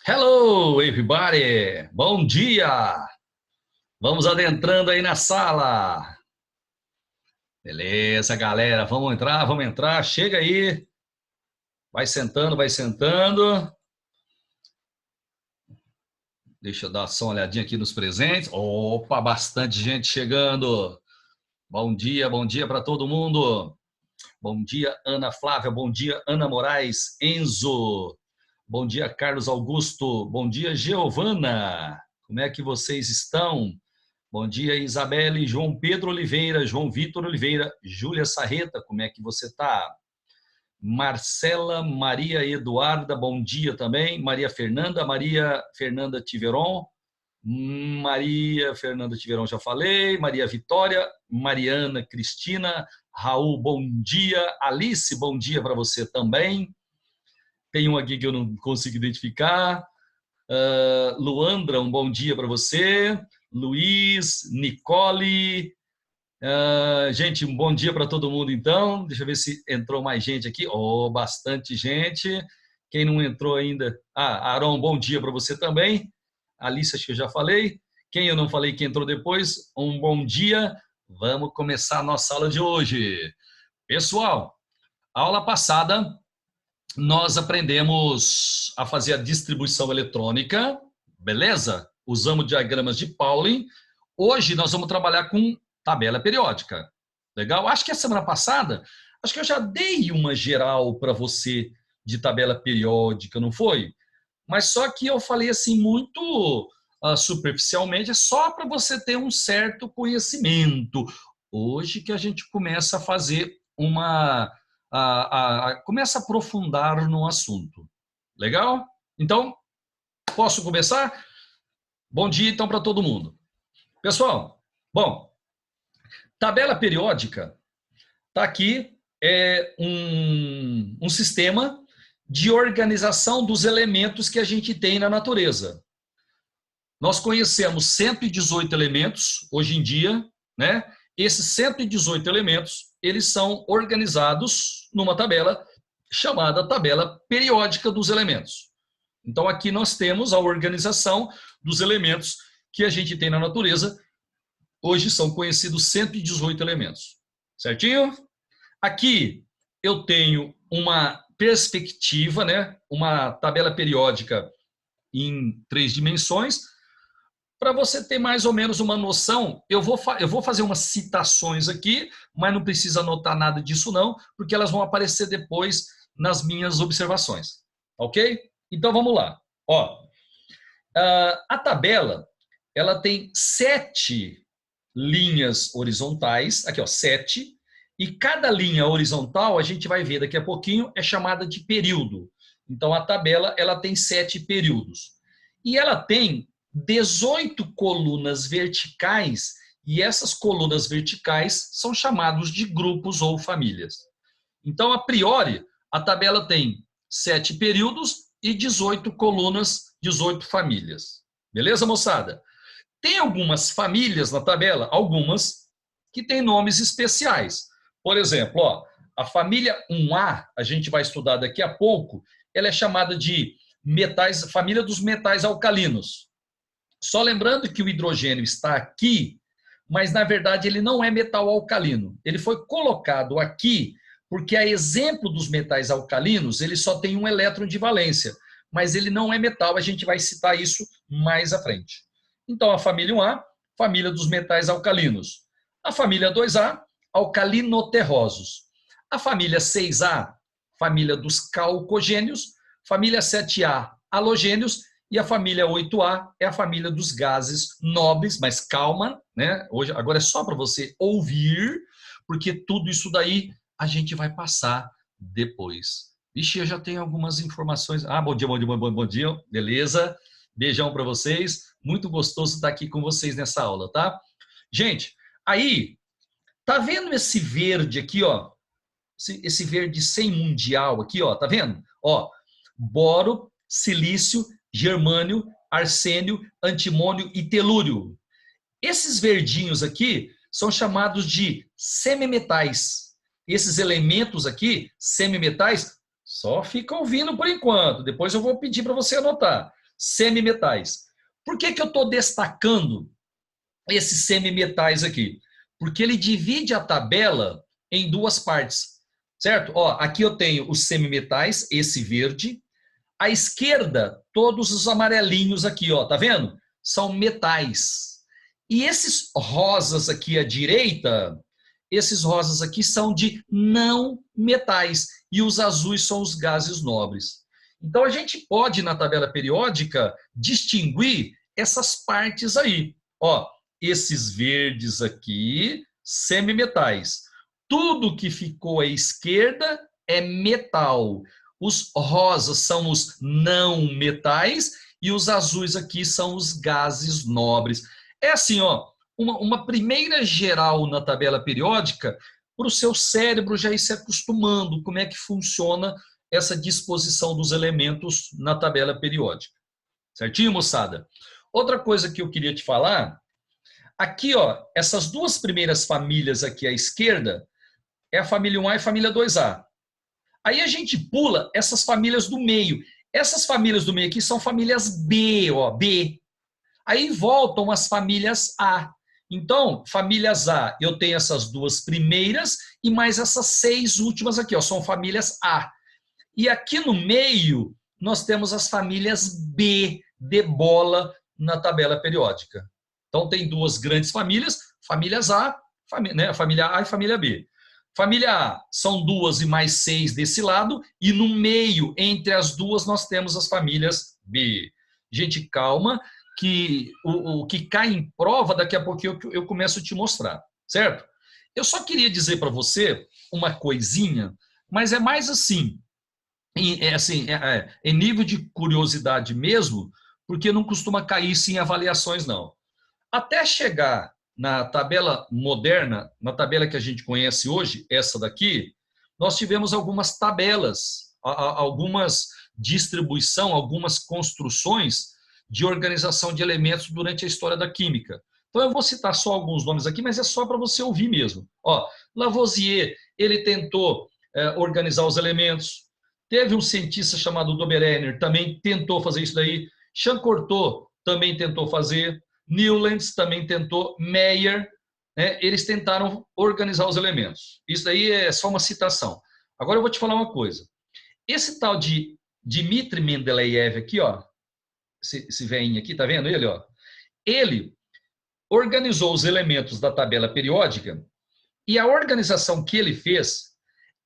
Hello, everybody! Bom dia! Vamos adentrando aí na sala. Beleza, galera, vamos entrar, vamos entrar. Chega aí, vai sentando, vai sentando. Deixa eu dar só uma olhadinha aqui nos presentes. Opa, bastante gente chegando. Bom dia para todo mundo. Bom dia, Ana Flávia. Bom dia, Ana Moraes. Enzo. Bom dia, Carlos Augusto. Bom dia, Giovana. Como é que vocês estão? Bom dia, Isabelle, João Pedro Oliveira, João Vitor Oliveira, Júlia Sarreta, como é que você está? Marcela Maria Eduarda, bom dia também. Maria Fernanda Tiveron, Maria Fernanda Tiveron, já falei. Maria Vitória, Mariana Cristina, Raul, bom dia. Alice, bom dia para você também. Tem um aqui que eu não consigo identificar. Luandra, um bom dia para você. Luiz, Nicole. Gente, um bom dia para todo mundo, então. Deixa eu ver se entrou mais gente aqui. Oh, bastante gente. Quem não entrou ainda? Aron, bom dia para você também. Alice, acho que eu já falei. Quem eu não falei que entrou depois, um bom dia. Vamos começar a nossa aula de hoje. Pessoal, aula passada nós aprendemos a fazer a distribuição eletrônica, beleza? Usamos diagramas de Pauling. Hoje nós vamos trabalhar com tabela periódica. Legal? Acho que a semana passada, acho que eu já dei uma geral para você de tabela periódica, não foi? Mas só que eu falei assim muito superficialmente, é só para você ter um certo conhecimento. Hoje que a gente começa a fazer começa a aprofundar no assunto. Legal? Então, posso começar? Bom dia, então, para todo mundo. Pessoal, bom, tabela periódica está aqui, é um sistema de organização dos elementos que a gente tem na natureza. Nós conhecemos 118 elementos hoje em dia, né? Esses 118 elementos, eles são organizados numa tabela chamada tabela periódica dos elementos. Então, aqui nós temos a organização dos elementos que a gente tem na natureza. Hoje são conhecidos 118 elementos. Certinho? Aqui eu tenho uma perspectiva, né? Uma tabela periódica em 3 dimensões. Para você ter mais ou menos uma noção, eu vou fazer umas citações aqui, mas não precisa anotar nada disso não, porque elas vão aparecer depois nas minhas observações. Ok? Então vamos lá. Ó, a tabela ela tem 7 linhas horizontais, aqui ó, 7, e cada linha horizontal, a gente vai ver daqui a pouquinho, é chamada de período. Então a tabela ela tem 7 períodos. E ela tem 18 colunas verticais, e essas colunas verticais são chamados de grupos ou famílias. Então, a priori, a tabela tem 7 períodos e 18 colunas, 18 famílias. Beleza, moçada? Tem algumas famílias na tabela, algumas, que têm nomes especiais. Por exemplo, ó, a família 1A, a gente vai estudar daqui a pouco, ela é chamada de família dos metais alcalinos. Só lembrando que o hidrogênio está aqui, mas na verdade ele não é metal alcalino. Ele foi colocado aqui porque, a exemplo dos metais alcalinos, ele só tem um elétron de valência, mas ele não é metal, a gente vai citar isso mais à frente. Então, a família 1A, família dos metais alcalinos. A família 2A, alcalinoterrosos. A família 6A, família dos calcogênios. Família 7A, halogênios. E a família 8A é a família dos gases nobres, mas calma, né? Hoje, agora é só para você ouvir, porque tudo isso daí a gente vai passar depois. Vixe, eu já tenho algumas informações. Bom dia, bom dia, bom dia. Beleza? Beijão para vocês. Muito gostoso estar aqui com vocês nessa aula, tá? Gente, aí, tá vendo esse verde aqui, ó? Esse verde sem mundial aqui, ó, tá vendo? Ó, boro, silício, germânio, arsênio, antimônio e telúrio. Esses verdinhos aqui são chamados de semimetais. Esses elementos aqui, semimetais, só fica ouvindo por enquanto. Depois eu vou pedir para você anotar. semimetais. Por que eu estou destacando esses semimetais aqui? Porque ele divide a tabela em duas partes, certo? Ó, aqui eu tenho os semimetais, esse verde. À esquerda, todos os amarelinhos aqui, ó, tá vendo? São metais. E esses rosas aqui à direita, esses rosas aqui são de não metais. E os azuis são os gases nobres. Então, a gente pode, na tabela periódica, distinguir essas partes aí. Ó, esses verdes aqui, semimetais. Tudo que ficou à esquerda é metal. Os rosas são os não metais e os azuis aqui são os gases nobres. É assim, ó, uma primeira geral na tabela periódica para o seu cérebro já ir se acostumando como é que funciona essa disposição dos elementos na tabela periódica. Certinho, moçada? Outra coisa que eu queria te falar, aqui, ó, essas duas primeiras famílias aqui à esquerda é a família 1A e a família 2A. Aí a gente pula essas famílias do meio. Essas famílias do meio aqui são famílias B, ó, B. Aí voltam as famílias A. Então, famílias A, eu tenho essas duas primeiras e mais essas 6 últimas aqui, ó, são famílias A. E aqui no meio, nós temos as famílias B, de bola, na tabela periódica. Então, tem duas grandes famílias, famílias A, né, família A e família B. Família A são 2 e mais 6 desse lado, e no meio, entre as duas, nós temos as famílias B. Gente, calma, que o que cai em prova, daqui a pouquinho eu começo a te mostrar, certo? Eu só queria dizer para você uma coisinha, mas é mais assim, em nível de curiosidade mesmo, porque não costuma cair sim em avaliações, não. Até chegar na tabela moderna, na tabela que a gente conhece hoje, essa daqui, nós tivemos algumas tabelas, algumas distribuição, algumas construções de organização de elementos durante a história da química. Então eu vou citar só alguns nomes aqui, mas é só para você ouvir mesmo. Ó, Lavoisier, ele tentou organizar os elementos. Teve um cientista chamado Dobereiner, também tentou fazer isso daí. Chamcortot também tentou fazer. Newlands também tentou, Meyer, né, eles tentaram organizar os elementos. Isso daí é só uma citação. Agora eu vou te falar uma coisa. Esse tal de Dmitri Mendeleev aqui, ó, esse velhinho aqui, tá vendo ele, ó? Ele organizou os elementos da tabela periódica e a organização que ele fez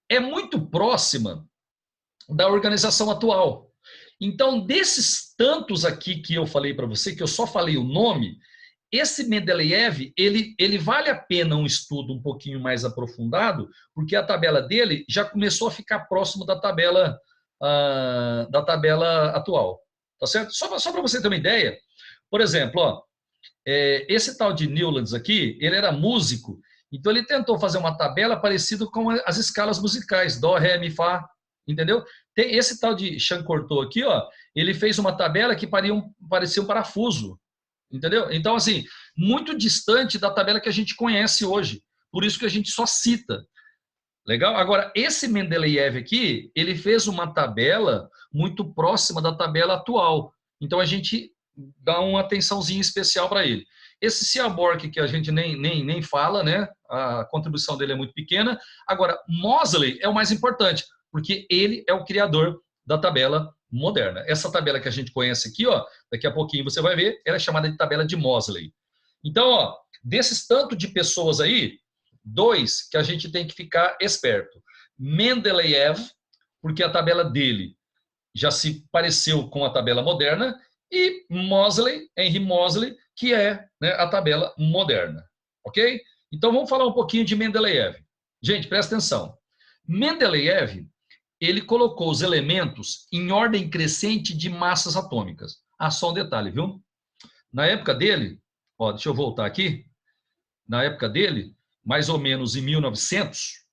é muito próxima da organização atual. Então, desses tantos aqui que eu falei para você, que eu só falei o nome, esse Mendeleev, ele vale a pena um estudo um pouquinho mais aprofundado, porque a tabela dele já começou a ficar próximo da tabela atual. Tá certo? Só para você ter uma ideia, por exemplo, ó, esse tal de Newlands aqui, ele era músico, então ele tentou fazer uma tabela parecida com as escalas musicais, Dó, Ré, Mi, Fá, entendeu? Tem esse tal de Chamcortot aqui, ó, ele fez uma tabela que parecia um parafuso, entendeu? Então, assim, muito distante da tabela que a gente conhece hoje, por isso que a gente só cita. Legal? Agora, esse Mendeleev aqui, ele fez uma tabela muito próxima da tabela atual. Então, a gente dá uma atençãozinha especial para ele. Esse Seaborg, que a gente nem fala, né? A contribuição dele é muito pequena. Agora, Moseley é o mais importante, porque ele é o criador da tabela moderna. Essa tabela que a gente conhece aqui, ó, daqui a pouquinho você vai ver, ela é chamada de tabela de Moseley. Então, ó, desses tanto de pessoas aí, 2 que a gente tem que ficar esperto. Mendeleev, porque a tabela dele já se pareceu com a tabela moderna, e Moseley, Henry Moseley, que é, né, a tabela moderna. Ok? Então vamos falar um pouquinho de Mendeleev. Gente, presta atenção. Mendeleev, ele colocou os elementos em ordem crescente de massas atômicas. Ah, só um detalhe, viu? Na época dele, ó, deixa eu voltar aqui. Na época dele, mais ou menos em 1900,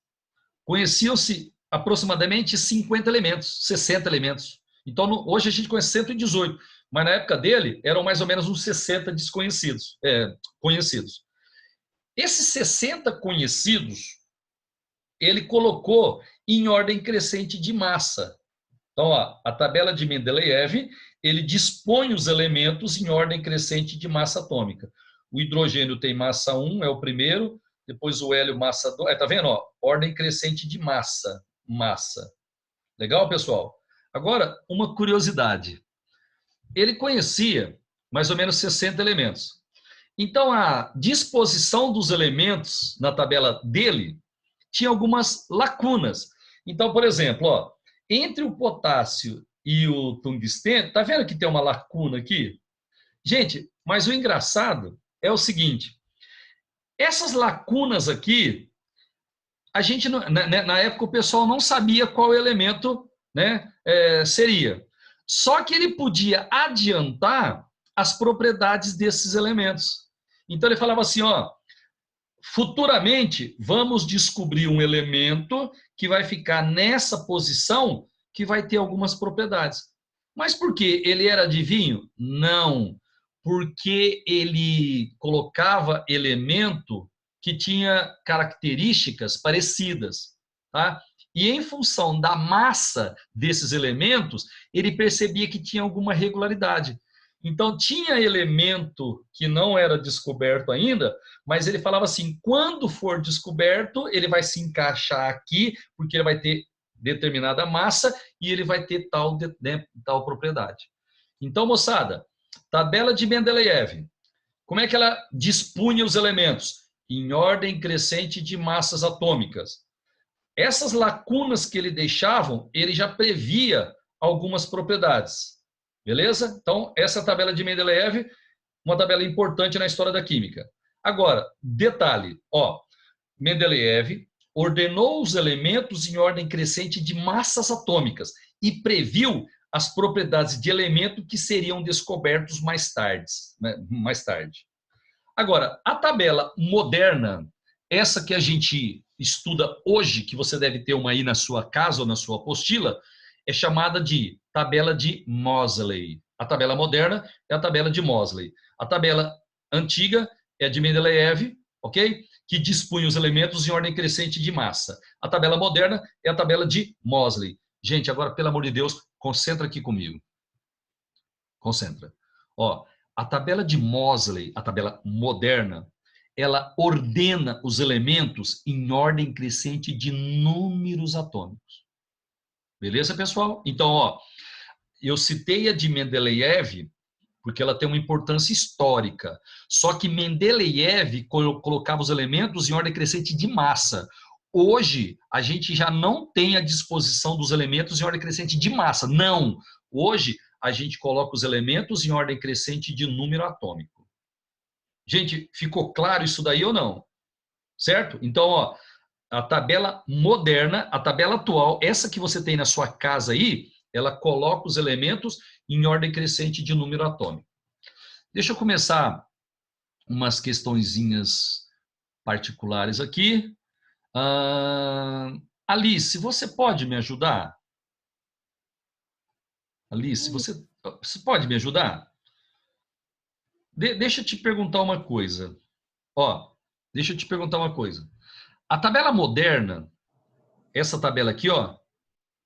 conheciam-se aproximadamente 50 elementos, 60 elementos. Então, hoje a gente conhece 118, mas na época dele eram mais ou menos uns 60 desconhecidos, conhecidos. Esses 60 conhecidos, ele colocou em ordem crescente de massa. Então, ó, a tabela de Mendeleev, ele dispõe os elementos em ordem crescente de massa atômica. O hidrogênio tem massa 1, é o primeiro, depois o hélio massa 2. Tá vendo? Ó, ordem crescente de massa. Massa. Legal, pessoal? Agora, uma curiosidade. Ele conhecia mais ou menos 60 elementos. Então, a disposição dos elementos na tabela dele tinha algumas lacunas. Então, por exemplo, ó, entre o potássio e o tungstênio, tá vendo que tem uma lacuna aqui? Gente, mas o engraçado é o seguinte, essas lacunas aqui, a gente na época o pessoal não sabia qual elemento, né, seria. Só que ele podia adiantar as propriedades desses elementos. Então ele falava assim, ó, futuramente vamos descobrir um elemento que vai ficar nessa posição que vai ter algumas propriedades. Mas por que? Ele era adivinho? Não, porque ele colocava elemento que tinha características parecidas, tá? E em função da massa desses elementos, ele percebia que tinha alguma regularidade. Então, tinha elemento que não era descoberto ainda, mas ele falava assim, quando for descoberto, ele vai se encaixar aqui, porque ele vai ter determinada massa e ele vai ter tal propriedade. Então, moçada, tabela de Mendeleev. Como é que ela dispunha os elementos? Em ordem crescente de massas atômicas. Essas lacunas que ele deixava, ele já previa algumas propriedades. Beleza? Então, essa é a tabela de Mendeleev, uma tabela importante na história da química. Agora, detalhe, ó, Mendeleev ordenou os elementos em ordem crescente de massas atômicas e previu as propriedades de elemento que seriam descobertos mais tarde. Agora, a tabela moderna, essa que a gente estuda hoje, que você deve ter uma aí na sua casa ou na sua apostila, é chamada de tabela de Moseley. A tabela moderna é a tabela de Moseley. A tabela antiga é a de Mendeleev, ok? Que dispunha os elementos em ordem crescente de massa. A tabela moderna é a tabela de Moseley. Gente, agora, pelo amor de Deus, concentra aqui comigo. Concentra. Ó, a tabela de Moseley, a tabela moderna, ela ordena os elementos em ordem crescente de números atômicos. Beleza, pessoal? Então, ó, eu citei a de Mendeleev porque ela tem uma importância histórica. Só que Mendeleev colocava os elementos em ordem crescente de massa. Hoje, a gente já não tem a disposição dos elementos em ordem crescente de massa. Não. Hoje, a gente coloca os elementos em ordem crescente de número atômico. Gente, ficou claro isso daí ou não? Certo? Então, ó, a tabela moderna, a tabela atual, essa que você tem na sua casa aí, ela coloca os elementos em ordem crescente de número atômico. Deixa eu começar umas questõezinhas particulares aqui. Alice, você pode me ajudar? Alice, você pode me ajudar? Deixa eu te perguntar uma coisa. Ó, deixa eu te perguntar uma coisa. A tabela moderna, essa tabela aqui, ó,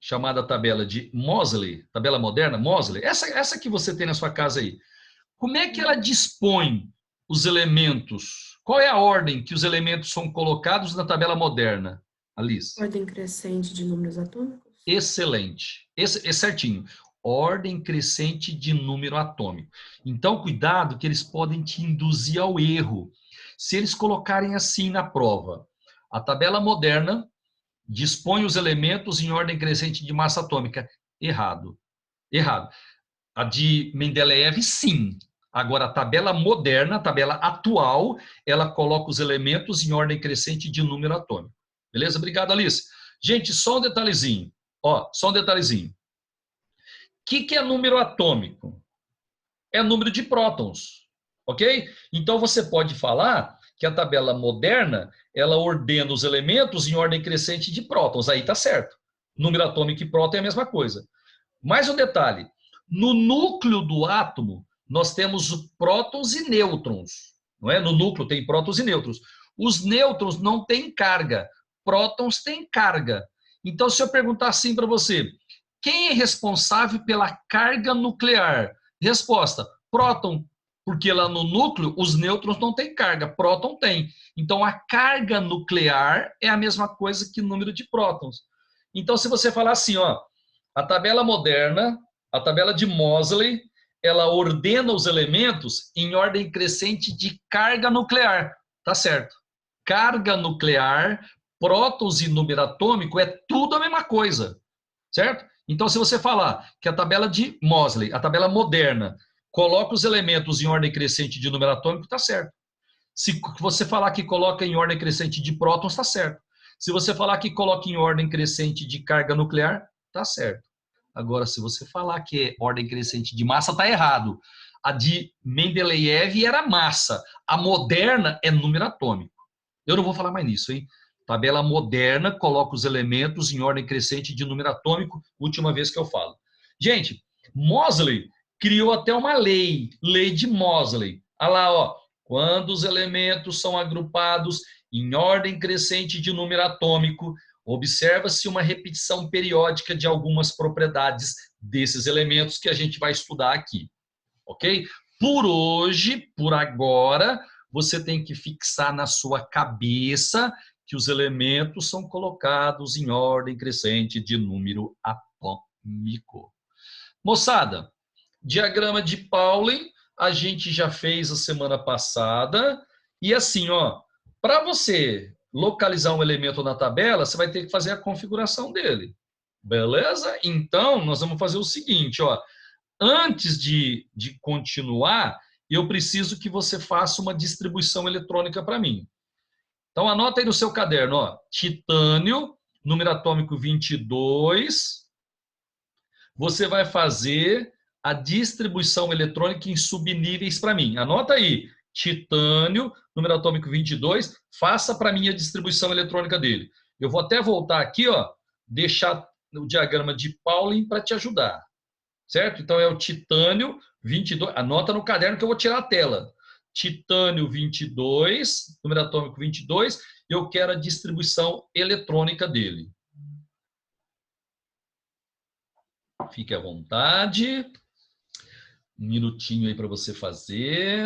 chamada tabela de Moseley, tabela moderna, Moseley, essa que você tem na sua casa aí, como é que ela dispõe os elementos? Qual é a ordem que os elementos são colocados na tabela moderna, Alice? Ordem crescente de números atômicos? Excelente. É certinho. Ordem crescente de número atômico. Então, cuidado que eles podem te induzir ao erro. Se eles colocarem assim na prova, a tabela moderna dispõe os elementos em ordem crescente de massa atômica. Errado. Errado. A de Mendeleev, sim. Agora, a tabela moderna, a tabela atual, ela coloca os elementos em ordem crescente de número atômico. Beleza? Obrigado, Alice. Gente, só um detalhezinho. Ó, só um detalhezinho. O que é número atômico? É número de prótons. Ok? Então, você pode falar que a tabela moderna, ela ordena os elementos em ordem crescente de prótons. Aí tá certo. Número atômico e próton é a mesma coisa. Mais um detalhe. No núcleo do átomo, nós temos prótons e nêutrons. Não é? No núcleo tem prótons e nêutrons. Os nêutrons não têm carga. Prótons têm carga. Então, se eu perguntar assim para você, Quem é responsável pela carga nuclear? Resposta, próton, porque lá no núcleo os nêutrons não têm carga, próton tem. Então a carga nuclear é a mesma coisa que o número de prótons. Então se você falar assim, ó, a tabela moderna, a tabela de Moseley, ela ordena os elementos em ordem crescente de carga nuclear. Tá certo. Carga nuclear, prótons e número atômico é tudo a mesma coisa. Certo? Então, se você falar que a tabela de Moseley, a tabela moderna, coloca os elementos em ordem crescente de número atômico, está certo. Se você falar que coloca em ordem crescente de prótons, está certo. Se você falar que coloca em ordem crescente de carga nuclear, está certo. Agora, se você falar que é ordem crescente de massa, está errado. A de Mendeleev era massa. A moderna é número atômico. Eu não vou falar mais nisso, hein? Tabela moderna coloca os elementos em ordem crescente de número atômico, última vez que eu falo. Gente, Moseley criou até uma lei de Moseley. Olha lá, ó. Quando os elementos são agrupados em ordem crescente de número atômico, observa-se uma repetição periódica de algumas propriedades desses elementos que a gente vai estudar aqui. Ok? Por hoje, por agora, você tem que fixar na sua cabeça que os elementos são colocados em ordem crescente de número atômico. Moçada, diagrama de Pauling a gente já fez a semana passada. E assim, ó, para você localizar um elemento na tabela, você vai ter que fazer a configuração dele. Beleza? Então, nós vamos fazer o seguinte, ó. Antes de continuar, eu preciso que você faça uma distribuição eletrônica para mim. Então, anota aí no seu caderno, ó, titânio, número atômico 22. Você vai fazer a distribuição eletrônica em subníveis para mim. Anota aí, titânio, número atômico 22, faça para mim a distribuição eletrônica dele. Eu vou até voltar aqui, ó, deixar o diagrama de Pauling para te ajudar. Certo? Então é o titânio 22, anota no caderno que eu vou tirar a tela. Titânio 22, número atômico 22, eu quero a distribuição eletrônica dele. Fique à vontade. Um minutinho aí para você fazer.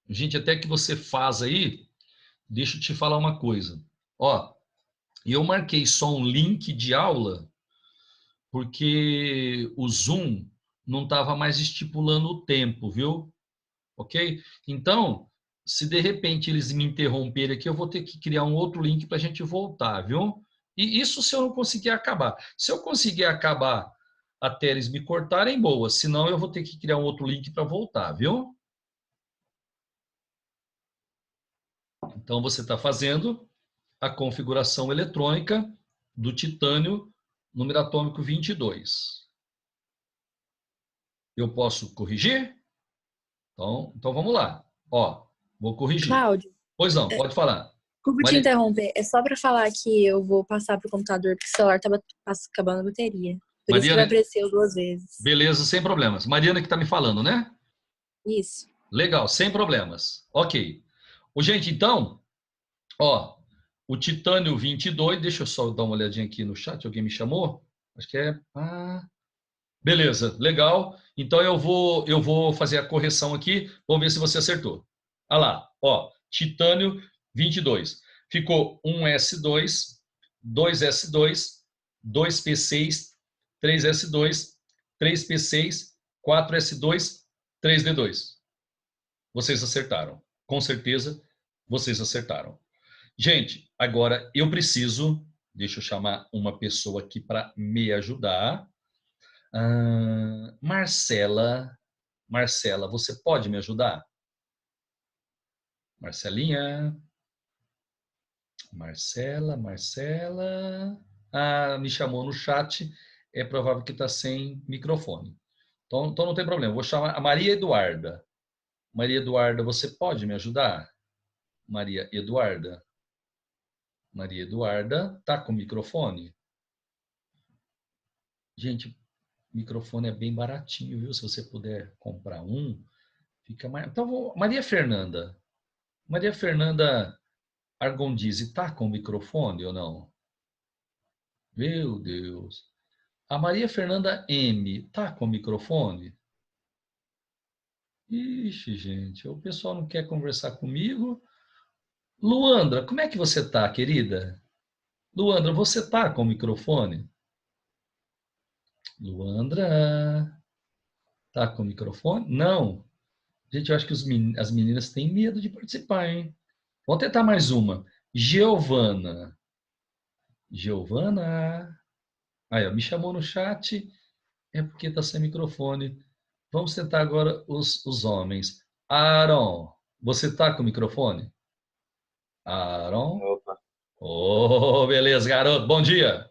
Gente, até que você faz aí, deixa eu te falar uma coisa. Ó, eu marquei só um link de aula porque o Zoom não estava mais estipulando o tempo, viu? Ok? Então, se de repente eles me interromperem aqui, eu vou ter que criar um outro link para a gente voltar, viu? E isso se eu não conseguir acabar. Se eu conseguir acabar até eles me cortarem, boa. Senão eu vou ter que criar um outro link para voltar, viu? Então, você está fazendo a configuração eletrônica do titânio número atômico 22. Eu posso corrigir? Então vamos lá. Ó, vou corrigir. Cláudio, Pois não, pode falar. desculpa te Maria, interromper. É só para falar que eu vou passar pro computador porque o celular tá acabando a bateria. Por isso que vai Mariana, aparecer 2 vezes. beleza, sem problemas. Mariana que está me falando, né? Isso. Legal, sem problemas. Ok. Gente, então, ó, o titânio 22, deixa eu só dar uma olhadinha aqui no chat, alguém me chamou? Acho que é... beleza, legal. Então eu vou fazer a correção aqui, vamos ver se você acertou. Olha lá, ó, titânio 22. Ficou 1S2, 2S2, 2P6, 3S2, 3P6, 4S2, 3D2. Vocês acertaram. Com certeza, vocês acertaram. Gente, agora eu preciso, deixa eu chamar uma pessoa aqui para me ajudar. Marcela, você pode me ajudar? Marcelinha. Marcela. Me chamou no chat. É provável que está sem microfone. Então não tem problema. Vou chamar a Maria Eduarda. Maria Eduarda, você pode me ajudar? Maria Eduarda. Maria Eduarda, tá com microfone? Gente, microfone é bem baratinho, viu? Se você puder comprar um, fica mais. Então, Maria Fernanda. Maria Fernanda, Argondizzi está com o microfone ou não? Meu Deus. A Maria Fernanda M está com o microfone? Ixi, gente, o pessoal não quer conversar comigo. Luandra, como é que você está, querida? Luandra, você está com o microfone? Luandra, está com o microfone? Não. Gente, eu acho que as meninas têm medo de participar, hein? Vamos tentar mais uma. Giovana. Giovana. Aí, ó, me chamou no chat. É porque está sem microfone. Vamos tentar agora os homens. Aaron, você está com o microfone? Aaron? Opa, Oh, beleza, garoto. Bom dia.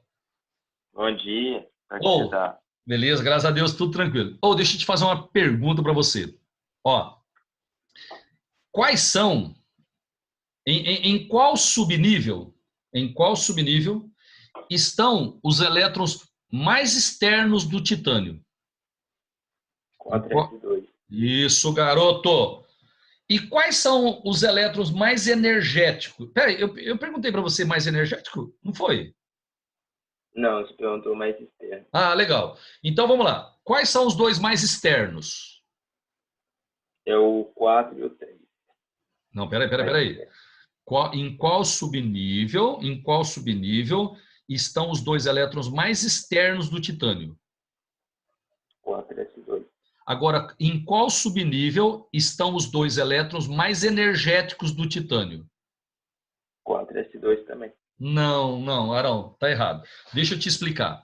bom dia. Como é que você Oh, tá? beleza, graças a Deus, tudo tranquilo. Oh, deixa eu te fazer uma pergunta para você. Ó, quais são, em qual subnível estão os elétrons mais externos do titânio? 4S2. Isso, garoto. E quais são os elétrons mais energéticos? Peraí, eu perguntei para você mais energético? Não foi? Não, você perguntou mais externo. Ah, legal. Então vamos lá. Quais são os dois mais externos? É o 4 e o 3. Não, peraí. Mais externo. Em qual subnível estão os dois elétrons mais externos do titânio? 4S2. Agora, em qual subnível estão os dois elétrons mais energéticos do titânio? 4S2 também. Não, Arão, tá errado. Deixa eu te explicar.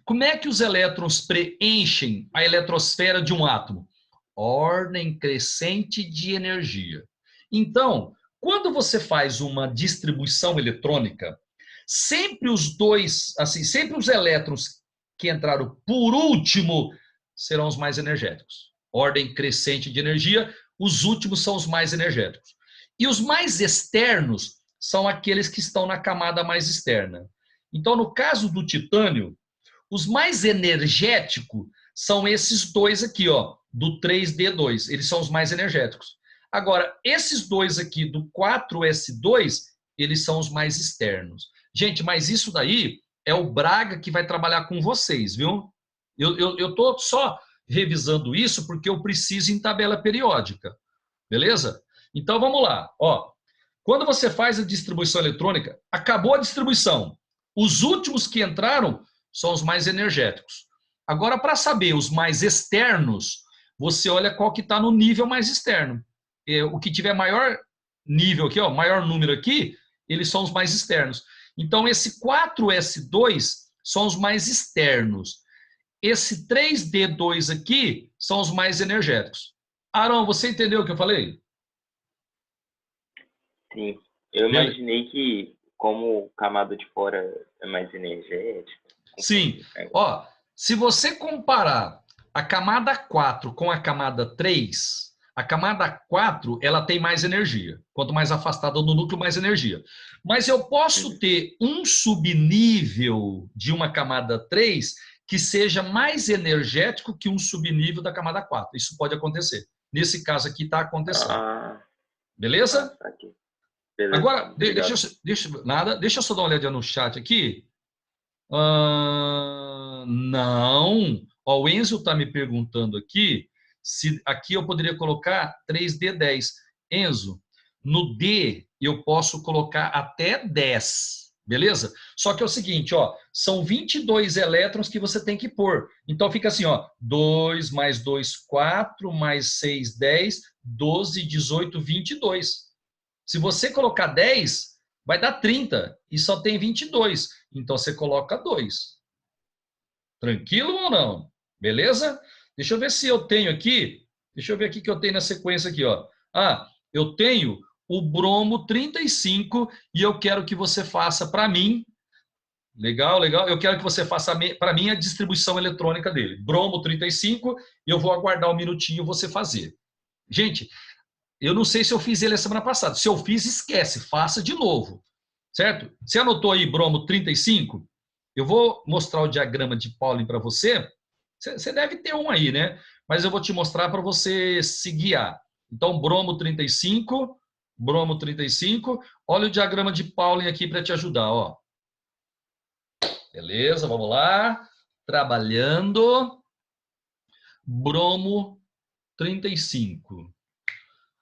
Como é que os elétrons preenchem a eletrosfera de um átomo? Ordem crescente de energia. Então, quando você faz uma distribuição eletrônica, sempre os dois, assim, sempre os elétrons que entraram por último serão os mais energéticos. Ordem crescente de energia, os últimos são os mais energéticos. E os mais externos são aqueles que estão na camada mais externa. Então, no caso do titânio, os mais energéticos são esses dois aqui, ó, do 3D2. Eles são os mais energéticos. Agora, esses dois aqui do 4S2, eles são os mais externos. Gente, mas isso daí é o Braga que vai trabalhar com vocês, viu? Eu estou só revisando isso porque eu preciso em tabela periódica. Beleza? Então, vamos lá. Ó, quando você faz a distribuição eletrônica, acabou a distribuição. Os últimos que entraram são os mais energéticos. Agora, para saber os mais externos, você olha qual que está no nível mais externo. O que tiver maior nível aqui, ó, maior número aqui, eles são os mais externos. Então, esse 4S2 são os mais externos. Esse 3D2 aqui são os mais energéticos. Arão, você entendeu o que eu falei? Sim. Eu imaginei que, como camada de fora é mais energética. Sim. Ó, se você comparar a camada 4 com a camada 3, a camada 4 ela tem mais energia. Quanto mais afastada do núcleo, mais energia. Mas eu posso ter um subnível de uma camada 3 que seja mais energético que um subnível da camada 4. Isso pode acontecer. Nesse caso aqui está acontecendo. Beleza? Aqui. Beleza. Agora, deixa eu só dar uma olhadinha no chat aqui. Não. Ó, o Enzo está me perguntando aqui se aqui eu poderia colocar 3D10. Enzo, no D eu posso colocar até 10. Beleza? Só que é o seguinte, ó, são 22 elétrons que você tem que pôr. Então fica assim, ó, 2 mais 2, 4, mais 6, 10, 12, 18, 22. Se você colocar 10, vai dar 30 e só tem 22. Então você coloca 2. Tranquilo ou não? Beleza? Deixa eu ver se eu tenho aqui. Deixa eu ver aqui que eu tenho na sequência aqui, ó. Eu tenho o bromo 35 e eu quero que você faça para mim. Legal, legal. Eu quero que você faça para mim a distribuição eletrônica dele. Bromo 35 e eu vou aguardar um minutinho você fazer. Gente, eu não sei se eu fiz ele a semana passada. Se eu fiz, esquece. Faça de novo. Certo? Você anotou aí bromo 35? Eu vou mostrar o diagrama de Pauling para você. Você deve ter um aí, né? Mas eu vou te mostrar para você se guiar. Então, bromo 35, bromo 35. Olha o diagrama de Pauling aqui para te ajudar, ó. Beleza, vamos lá. Trabalhando. Bromo 35.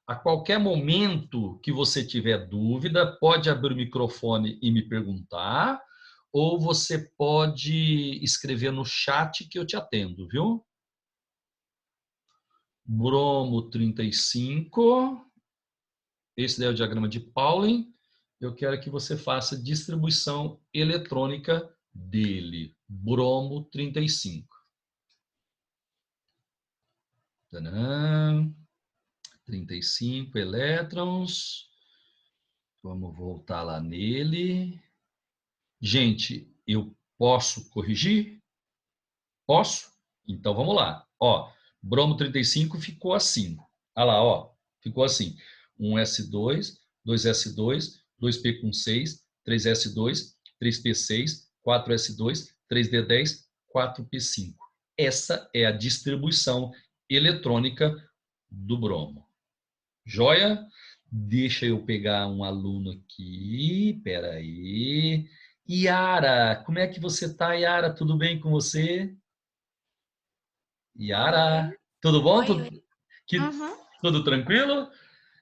A qualquer momento que você tiver dúvida, pode abrir o microfone e me perguntar, ou você pode escrever no chat que eu te atendo, viu? Bromo 35. Esse daí é o diagrama de Pauling. Eu quero que você faça a distribuição eletrônica dele. Bromo 35. Tadã. 35 elétrons. Vamos voltar lá nele. Gente, eu posso corrigir? Posso? Então vamos lá. Ó, bromo 35 ficou assim. Olha lá, ó, ficou assim. 1s2, 2s2, 2p com 6, 3s2, 3p6, 4s2, 3d10, 4p5. Essa é a distribuição eletrônica do bromo. Joia? Deixa eu pegar um aluno aqui. Espera aí. Yara, como é que você tá, Yara? Tudo bem com você? Yara, tudo bom? Oi, oi. Tudo tranquilo?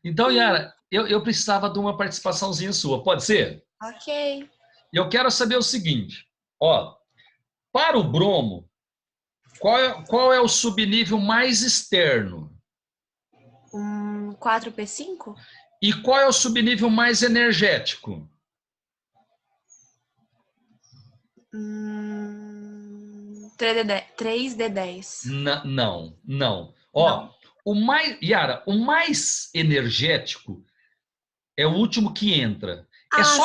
Então, Yara, eu precisava de uma participaçãozinha sua. Pode ser? Ok. Eu quero saber o seguinte. Ó, para o bromo, qual é o subnível mais externo? 4p5? E qual é o subnível mais energético? 3d10. Não. Ó, Yara, o mais energético é o último que entra.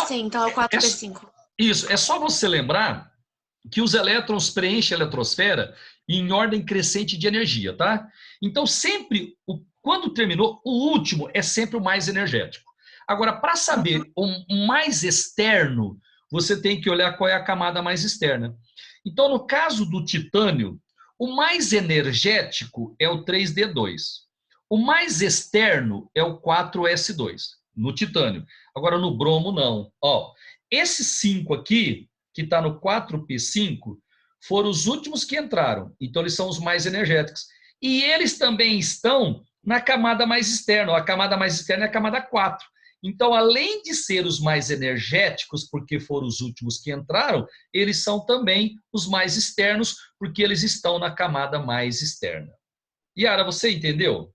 Sim, então é o 4p5. Isso, é só você lembrar que os elétrons preenchem a eletrosfera em ordem crescente de energia, tá? Então, sempre, quando terminou, o último é sempre o mais energético. Agora, para saber o mais externo, você tem que olhar qual é a camada mais externa. Então, no caso do titânio, o mais energético é o 3D2. O mais externo é o 4S2, no titânio. Agora, no bromo, não. Ó, esses 5 aqui, que está no 4P5, foram os últimos que entraram. Então, eles são os mais energéticos. E eles também estão na camada mais externa. A camada mais externa é a camada 4. Então, além de ser os mais energéticos, porque foram os últimos que entraram, eles são também os mais externos, porque eles estão na camada mais externa. Yara, você entendeu?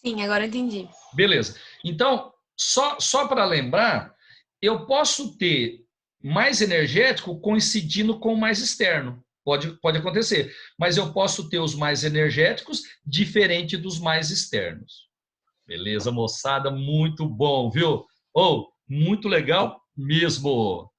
Sim, agora eu entendi. Beleza. Então, só para lembrar, eu posso ter mais energético coincidindo com o mais externo. Pode acontecer. Mas eu posso ter os mais energéticos diferente dos mais externos. Beleza, moçada? Muito bom, viu? Muito legal mesmo.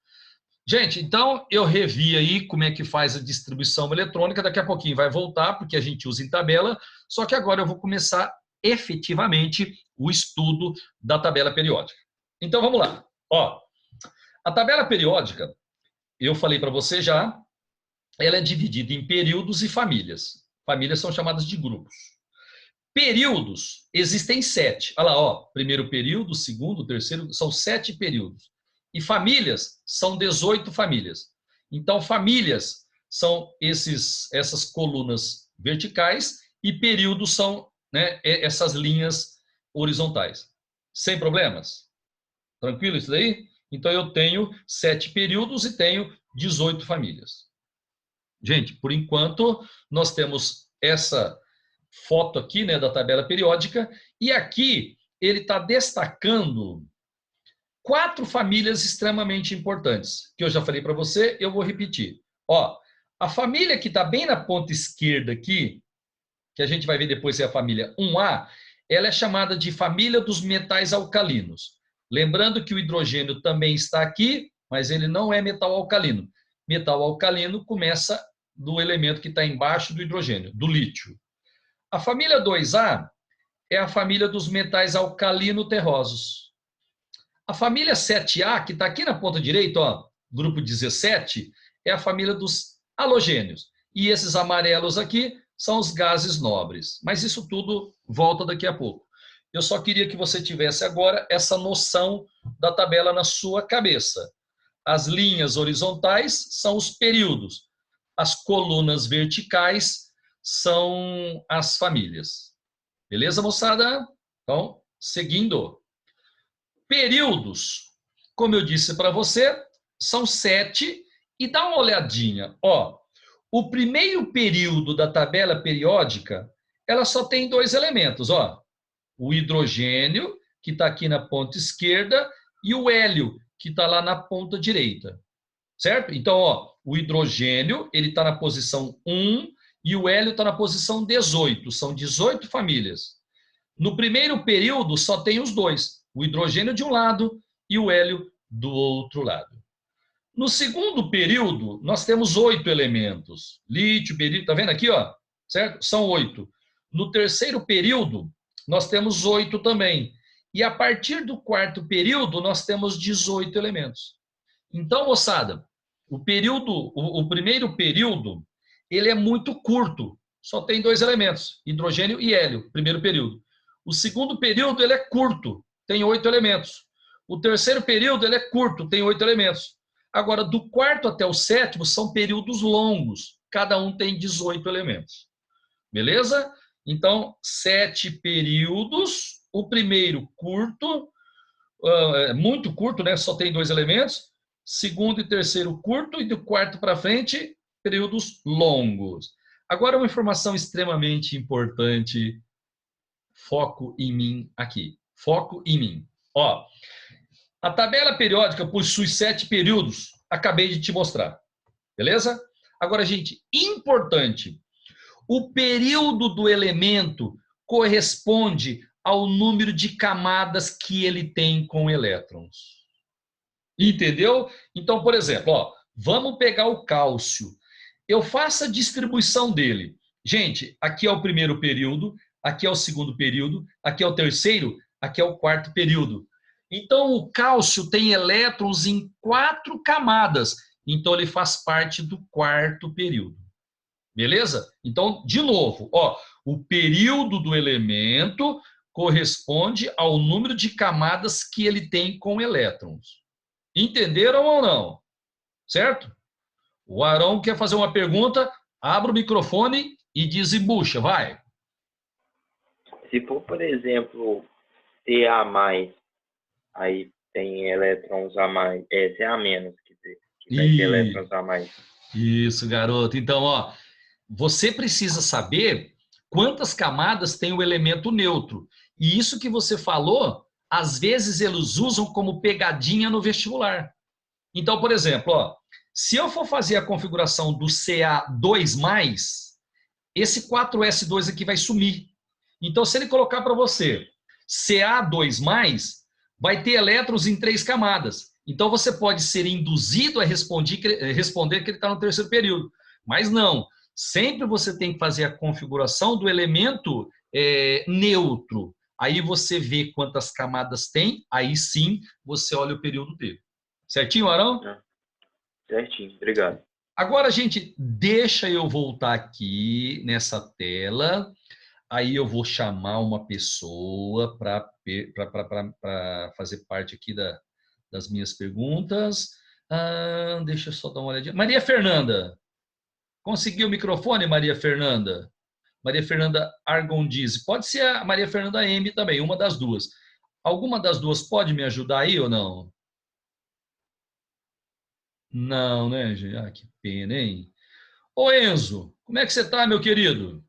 Gente, então eu revi aí como é que faz a distribuição eletrônica. Daqui a pouquinho vai voltar, porque a gente usa em tabela. Só que agora eu vou começar efetivamente o estudo da tabela periódica. Então vamos lá. Ó, a tabela periódica, eu falei para você já, ela é dividida em períodos e famílias. Famílias são chamadas de grupos. Períodos, existem 7. Olha lá, ó, primeiro período, segundo, terceiro, são 7 períodos. E famílias são 18 famílias. Então, famílias são essas colunas verticais e períodos são, né, essas linhas horizontais. Sem problemas? Tranquilo isso daí? Então, eu tenho 7 períodos e tenho 18 famílias. Gente, por enquanto, nós temos essa foto aqui, né, da tabela periódica, e aqui ele está destacando 4 famílias extremamente importantes, que eu já falei para você, eu vou repetir. Ó, a família que está bem na ponta esquerda aqui, que a gente vai ver depois se é a família 1A, ela é chamada de família dos metais alcalinos. Lembrando que o hidrogênio também está aqui, mas ele não é metal alcalino. Metal alcalino começa do elemento que está embaixo do hidrogênio, do lítio. A família 2A é a família dos metais alcalino-terrosos. A família 7A, que está aqui na ponta direita, ó, grupo 17, é a família dos halogênios. E esses amarelos aqui são os gases nobres. Mas isso tudo volta daqui a pouco. Eu só queria que você tivesse agora essa noção da tabela na sua cabeça. As linhas horizontais são os períodos. As colunas verticais são as famílias. Beleza, moçada? Então, seguindo. Períodos, como eu disse para você, são 7. E dá uma olhadinha. Ó, o primeiro período da tabela periódica, ela só tem 2 elementos. Ó, o hidrogênio, que está aqui na ponta esquerda, e o hélio, que está lá na ponta direita. Certo? Então, ó, o hidrogênio ele está na posição 1 e o hélio está na posição 18. São 18 famílias. No primeiro período, só tem os 2. O hidrogênio de um lado e o hélio do outro lado. No segundo período, nós temos 8 elementos. Lítio, berílio, tá vendo aqui, ó? Certo? São 8. No terceiro período, nós temos 8 também. E a partir do quarto período, nós temos 18 elementos. Então, moçada, o primeiro período, ele é muito curto. Só tem 2 elementos, hidrogênio e hélio, primeiro período. O segundo período, ele é curto, tem 8 elementos. O terceiro período, ele é curto, tem 8 elementos. Agora, do quarto até o sétimo, são períodos longos. Cada um tem 18 elementos. Beleza? Então, 7 períodos. O primeiro curto, muito curto, né? Só tem 2 elementos. Segundo e terceiro curto. E do quarto para frente, períodos longos. Agora, uma informação extremamente importante. Foco em mim aqui. Foco em mim. Ó, a tabela periódica possui 7 períodos. Acabei de te mostrar. Beleza? Agora, gente, importante. O período do elemento corresponde ao número de camadas que ele tem com elétrons. Entendeu? Então, por exemplo, ó, vamos pegar o cálcio. Eu faço a distribuição dele. Gente, aqui é o primeiro período, aqui é o segundo período, aqui é o terceiro, aqui é o quarto período. Então, o cálcio tem elétrons em 4 camadas. Então, ele faz parte do quarto período. Beleza? Então, de novo, ó, o período do elemento corresponde ao número de camadas que ele tem com elétrons. Entenderam ou não? Certo? O Arão quer fazer uma pergunta, abre o microfone e desembucha, vai. Se for, por exemplo, Ca+, aí tem elétrons a mais, Ca-, quer dizer, que vai ter elétrons a mais. Isso, garoto. Então, ó, você precisa saber quantas camadas tem o elemento neutro. E isso que você falou, às vezes eles usam como pegadinha no vestibular. Então, por exemplo, ó, se eu for fazer a configuração do Ca2+, esse 4s2 aqui vai sumir. Então, se ele colocar para você Ca2+, vai ter elétrons em 3 camadas. Então, você pode ser induzido a responder que ele está no terceiro período. Mas não. Sempre você tem que fazer a configuração do elemento neutro. Aí você vê quantas camadas tem, aí sim você olha o período dele. Certinho, Arão? Certinho, obrigado. Agora, gente, deixa eu voltar aqui nessa tela. Aí eu vou chamar uma pessoa para fazer parte aqui das minhas perguntas. Deixa eu só dar uma olhadinha. Maria Fernanda. Conseguiu o microfone, Maria Fernanda? Maria Fernanda Argondizzi. Pode ser a Maria Fernanda M também, uma das duas. Alguma das duas pode me ajudar aí ou não? Não, né, gente? Ah, que pena, hein? Ô, Enzo, como é que você tá, meu querido?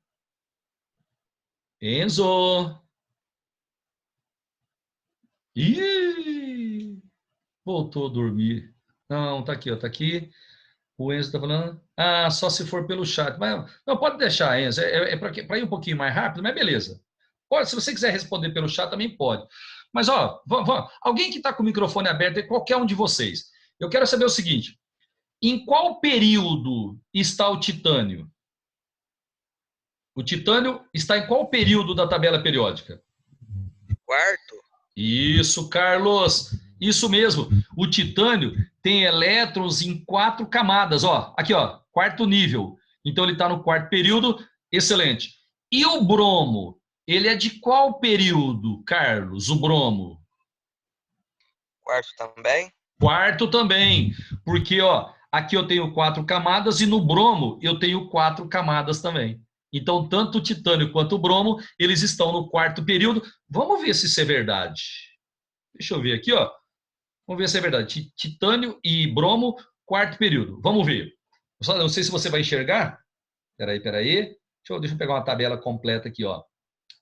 Enzo! Ih! Voltou a dormir. Não, tá aqui, ó, tá aqui. O Enzo está falando, só se for pelo chat. Mas não, pode deixar, Enzo. É para ir um pouquinho mais rápido, mas beleza. Pode, se você quiser responder pelo chat, também pode. Mas, ó, alguém que está com o microfone aberto, é qualquer um de vocês. Eu quero saber o seguinte: em qual período está o titânio? O titânio está em qual período da tabela periódica? Quarto. Isso, Carlos. Isso mesmo. O titânio tem elétrons em 4 camadas. Ó, aqui, ó, quarto nível. Então, ele está no quarto período. Excelente. E o bromo? ele é de qual período, Carlos, o bromo? Quarto também? Quarto também, porque ó, aqui eu tenho 4 camadas e no bromo eu tenho 4 camadas também. Então, tanto o titânio quanto o bromo, eles estão no quarto período. Vamos ver se isso é verdade. Deixa eu ver aqui, ó. Vamos ver se é verdade. Titânio e bromo, quarto período. Vamos ver. Eu não sei se você vai enxergar. Peraí. Deixa eu pegar uma tabela completa aqui, ó.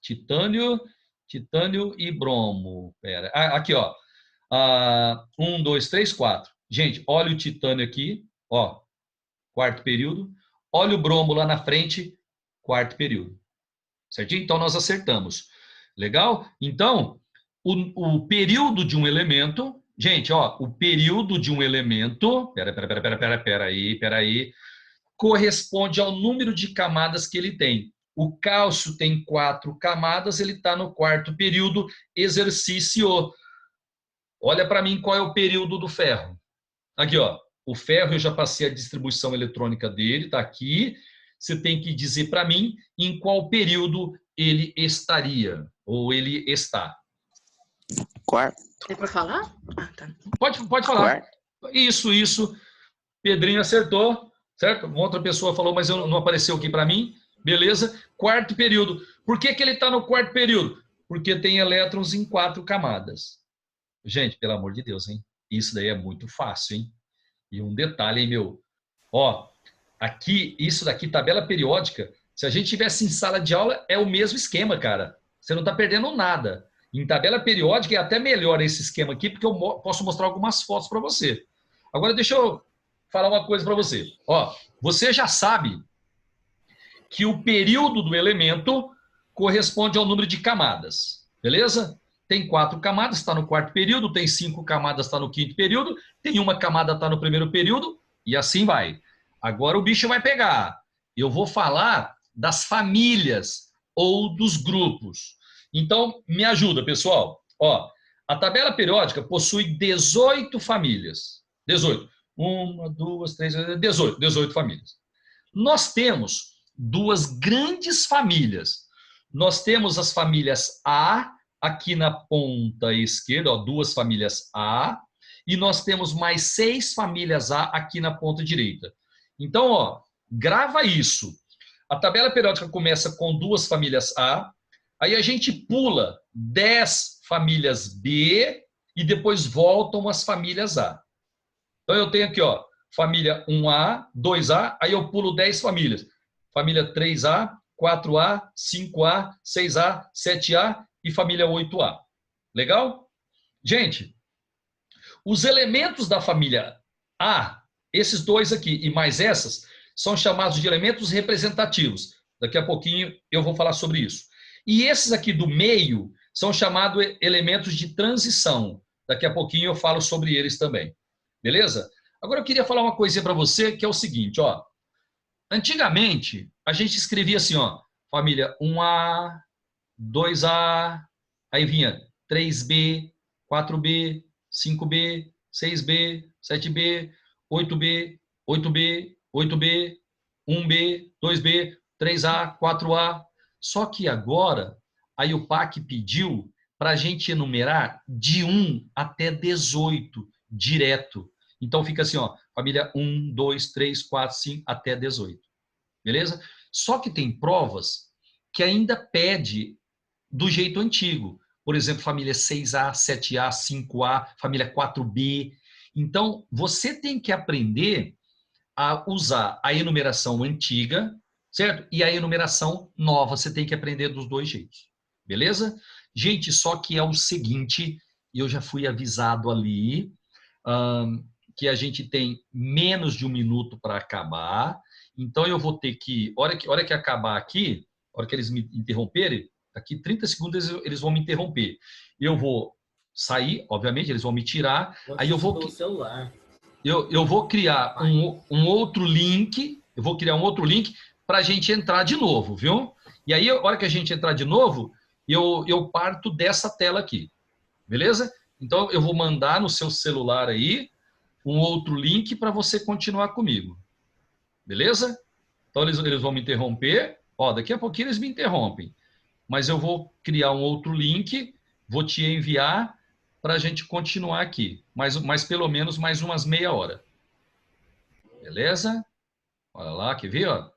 Titânio e bromo. Aqui, ó. 1, 2, 3, 4. Gente, olha o titânio aqui, ó. Quarto período. Olha o bromo lá na frente, quarto período. Certinho? Então, nós acertamos. Legal? Então, o período de um elemento... Gente, ó, o período de um elemento... Peraí. Corresponde ao número de camadas que ele tem. O cálcio tem 4 camadas, ele está no quarto período, exercício. Olha para mim qual é o período do ferro. Aqui, ó. O ferro, eu já passei a distribuição eletrônica dele, está aqui. Você tem que dizer para mim em qual período ele estaria, ou ele está. Quarto. É pra falar? Ah, tá. Pode falar. Quarto. Isso. Pedrinho acertou, certo? Uma outra pessoa falou, mas não apareceu aqui para mim. Beleza. Quarto período. Por que ele está no quarto período? Porque tem elétrons em 4 camadas. Gente, pelo amor de Deus, hein? Isso daí é muito fácil, hein? E um detalhe, hein, meu? Ó, aqui, isso daqui, tabela periódica, se a gente tivesse em sala de aula, é o mesmo esquema, cara. Você não está perdendo nada. Em tabela periódica é até melhor esse esquema aqui, porque eu posso mostrar algumas fotos para você. Agora, deixa eu falar uma coisa para você. Ó, você já sabe que o período do elemento corresponde ao número de camadas, beleza? Tem 4 camadas, está no quarto período, tem 5 camadas, está no quinto período, tem 1 camada, está no primeiro período, e assim vai. Agora o bicho vai pegar. Eu vou falar das famílias ou dos grupos. Então, me ajuda, pessoal. Ó, a tabela periódica possui 18 famílias. 18. 1, 2, 3, 18 famílias. Nós temos 2 grandes famílias. Nós temos as famílias A, aqui na ponta esquerda, ó, 2 famílias A, e nós temos mais 6 famílias A aqui na ponta direita. Então, ó, grava isso. A tabela periódica começa com 2 famílias A, aí a gente pula 10 famílias B e depois voltam as famílias A. Então, eu tenho aqui, ó, família 1A, 2A, aí eu pulo 10 famílias. Família 3A, 4A, 5A, 6A, 7A e família 8A. Legal? Gente, os elementos da família A, esses 2 aqui e mais essas, são chamados de elementos representativos. Daqui a pouquinho eu vou falar sobre isso. E esses aqui do meio são chamados elementos de transição. Daqui a pouquinho eu falo sobre eles também. Beleza? Agora eu queria falar uma coisinha para você, que é o seguinte, ó. Antigamente, a gente escrevia assim, ó, família 1A, 2A, aí vinha 3B, 4B, 5B, 6B, 7B, 8B, 8B, 8B, 1B, 2B, 3A, 4A. Só que agora, a IUPAC pediu para a gente enumerar de 1 até 18, direto. Então fica assim, ó, família 1, 2, 3, 4, 5, até 18. Beleza? Só que tem provas que ainda pede do jeito antigo. Por exemplo, família 6A, 7A, 5A, família 4B. Então, você tem que aprender a usar a enumeração antiga, certo? E a enumeração nova. Você tem que aprender dos 2 jeitos. Beleza? Gente, só que é o seguinte, e eu já fui avisado ali, que a gente tem menos de 1 minuto para acabar. Então, eu vou ter que, hora que acabar aqui, hora que eles me interromperem, daqui 30 segundos eles vão me interromper. Eu vou sair, obviamente, eles vão me tirar. Aí eu vou criar um outro link. Eu vou criar um outro link para a gente entrar de novo, viu? E aí, a hora que a gente entrar de novo, eu parto dessa tela aqui. Beleza? Então, eu vou mandar no seu celular aí um outro link para você continuar comigo. Beleza? Então, eles vão me interromper. Ó, daqui a pouquinho eles me interrompem. mas eu vou criar um outro link, vou te enviar para a gente continuar aqui. Mas pelo menos mais umas meia hora. Beleza? Olha lá, quer ver? Ó?